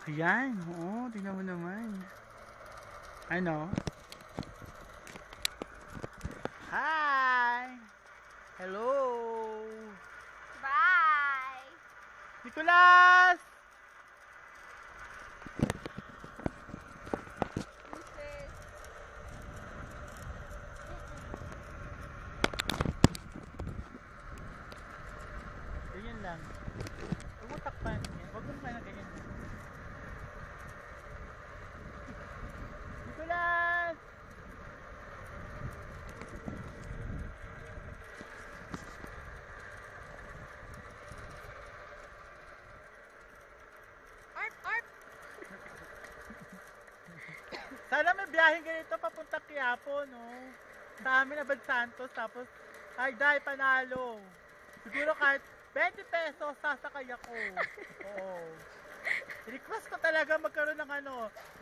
Ayan, oo, tingnan mo naman. Ano? Hi! Hello! Bye! Nicolas! Princess. Ganyan lang. Huwag mo takpan. Huwag mo naman na ganyan. Nicolas! Arp, arp! Sana may biyaheng ganito papunta Quiapo, no? Sa amin na Santos, tapos ay dahil panalo. Siguro kahit 20 pesos sasakay ako. Oo. Request ko talaga magkaroon ng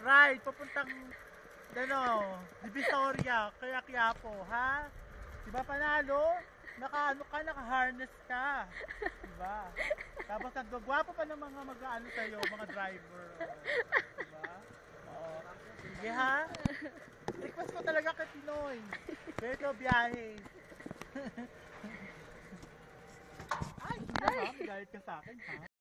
ride papuntang Divisoria, kaya Quiapo, ha? Diba panalo? Naka-harness ka. Diba? Tapos nagwagwapo pa ng mga mag-ano sa'yo, mga driver. Diba? Oo. Sige ha? Request ko talaga kay Pinoy. Ganito biyahe. Ay, hindi ha? Galit ka sa akin ha?